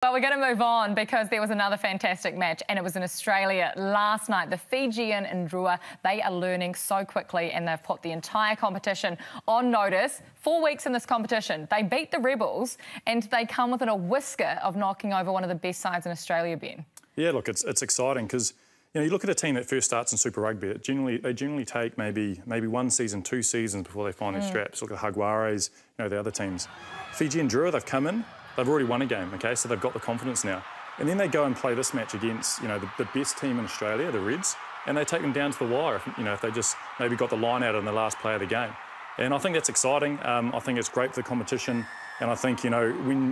Well, we're going to move on because there was another fantastic match and it was in Australia last night. The Fijian and Drua, they are learning so quickly and they've put the entire competition on notice. 4 weeks in this competition, they beat the Rebels and they come within a whisker of knocking over one of the best sides in Australia, Ben. Yeah, look, it's exciting because you look at a team that first starts in Super Rugby. They generally take maybe 1 season, 2 seasons before they find their straps. Look at Hagwares, the other teams. Fiji and Drua, they've come in. They've already won a game, okay, so they've got the confidence now. And then they go and play this match against, the best team in Australia, the Reds, and they take them down to the wire, if they just maybe got the line out in the last play of the game. And I think that's exciting. I think it's great for the competition. And I think,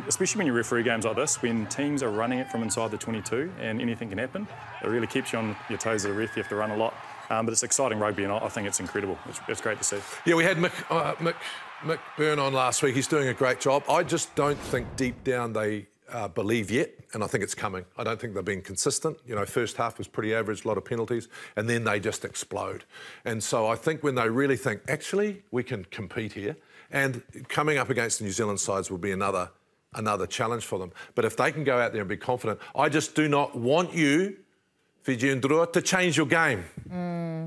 especially when you referee games like this, when teams are running it from inside the 22 and anything can happen, it really keeps you on your toes as a ref. You have to run a lot. But it's exciting rugby and I think it's incredible. It's great to see. Yeah, we had Mick Byrne on last week. He's doing a great job. I just don't think deep down they believe yet, and I think it's coming. I don't think they've been consistent. First half was pretty average, a lot of penalties, and then they just explode. And so I think when they really think, actually, we can compete here, and coming up against the New Zealand sides will be another challenge for them. But if they can go out there and be confident, I just do not want you, Fiji and Drua, to change your game.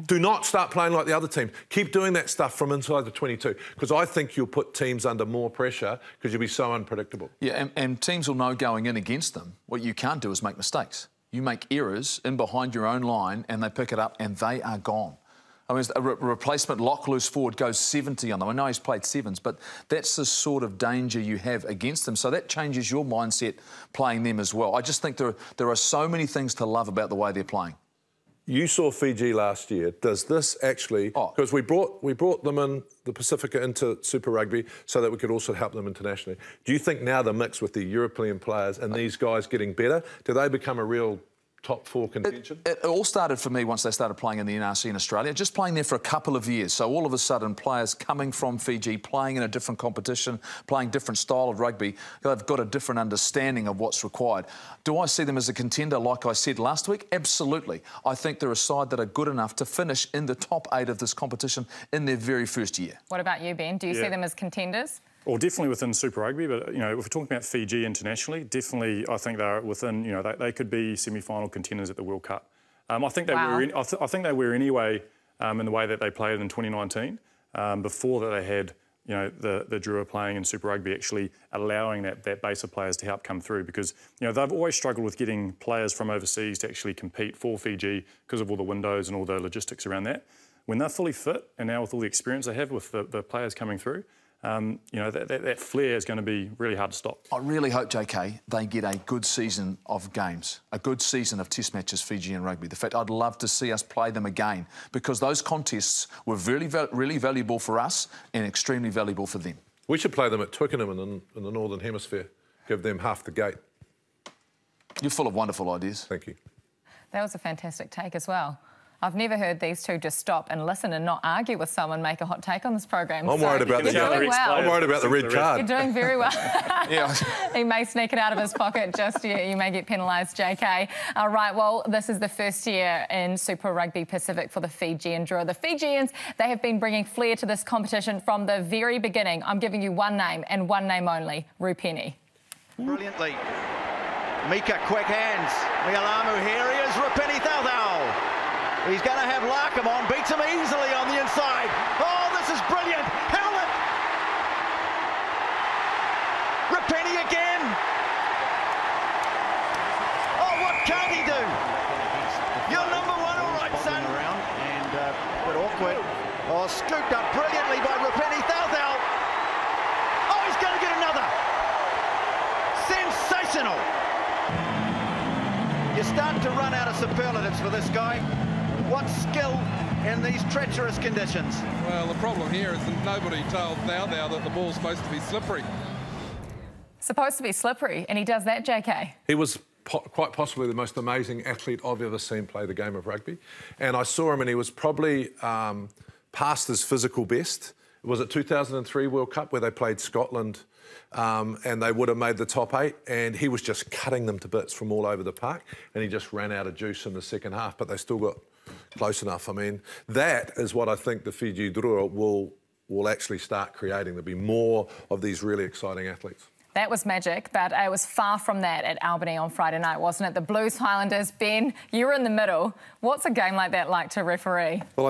Do not start playing like the other teams. Keep doing that stuff from inside the 22, because I think you'll put teams under more pressure because you'll be so unpredictable. Yeah, and teams will know going in against them, what you can't do is make mistakes. You make errors in behind your own line and they pick it up and they are gone. I mean, a replacement lock-loose forward goes 70 on them. I know he's played sevens, but that's the sort of danger you have against them. So that changes your mindset playing them as well. I just think there are so many things to love about the way they're playing. You saw Fiji last year. Does this actually... Because we brought them in, the Pacifica, into Super Rugby so that we could also help them internationally. Do you think now the mix with the European players and these guys getting better, do they become a real top 4 contention? It all started for me once they started playing in the NRC in Australia, just playing there for a couple of years. So all of a sudden, players coming from Fiji, playing in a different competition, playing different style of rugby, they've got a different understanding of what's required. Do I see them as a contender, like I said last week? Absolutely. I think they're a side that are good enough to finish in the top 8 of this competition in their very first year. What about you, Ben? Do you see them as contenders? Well, definitely within Super Rugby, but, if we're talking about Fiji internationally, definitely I think they're within, they could be semi-final contenders at the World Cup. I think they were. I think they were anyway in the way that they played in 2019. Before that, they had, the Drua playing in Super Rugby actually allowing that base of players to help come through because, they've always struggled with getting players from overseas to actually compete for Fiji because of all the windows and all the logistics around that. When they're fully fit and now with all the experience they have with the players coming through, that flair is going to be really hard to stop. I really hope, JK, they get a good season of games, a good season of test matches, Fiji and rugby. The fact I'd love to see us play them again because those contests were really valuable for us and extremely valuable for them. We should play them at Twickenham in the Northern Hemisphere, give them half the gate. You're full of wonderful ideas. Thank you. That was a fantastic take as well. I've never heard these two just stop and listen and not argue with someone, make a hot take on this program. I'm worried about the red card. You're doing very well. Yeah. He may sneak it out of his pocket just yet. You may get penalised, JK. All right, well, this is the first year in Super Rugby Pacific for the Fijian Drua. The Fijians, they have been bringing flair to this competition from the very beginning. I'm giving you one name and one name only, Rupeni. Brilliantly. Mika, quick hands. Mialamu, here he is, Rupeni Thautau. He's going to have Larkham on, beats him easily on the inside. Oh, this is brilliant. Howlett. Rupeni again. Oh, what can't he do? You're number 1, all right, son. Around and a bit awkward. Oh, scooped up brilliantly by Rupeni Thautau. Oh, he's going to get another. Sensational. You start to run out of superlatives for this guy. What skill in these treacherous conditions. Well, the problem here is that nobody told Thautau that the ball's supposed to be slippery. Supposed to be slippery, and he does that, JK. He was quite possibly the most amazing athlete I've ever seen play the game of rugby. And I saw him and he was probably past his physical best. It was at 2003 World Cup where they played Scotland and they would have made the top 8 and he was just cutting them to bits from all over the park and he just ran out of juice in the second half, but they still got close enough. I mean, that is what I think the Fiji Drua will actually start creating. There'll be more of these really exciting athletes. That was magic, but it was far from that at Albany on Friday night, wasn't it? The Blues Highlanders. Ben, you were in the middle. What's a game like that like to referee? Well,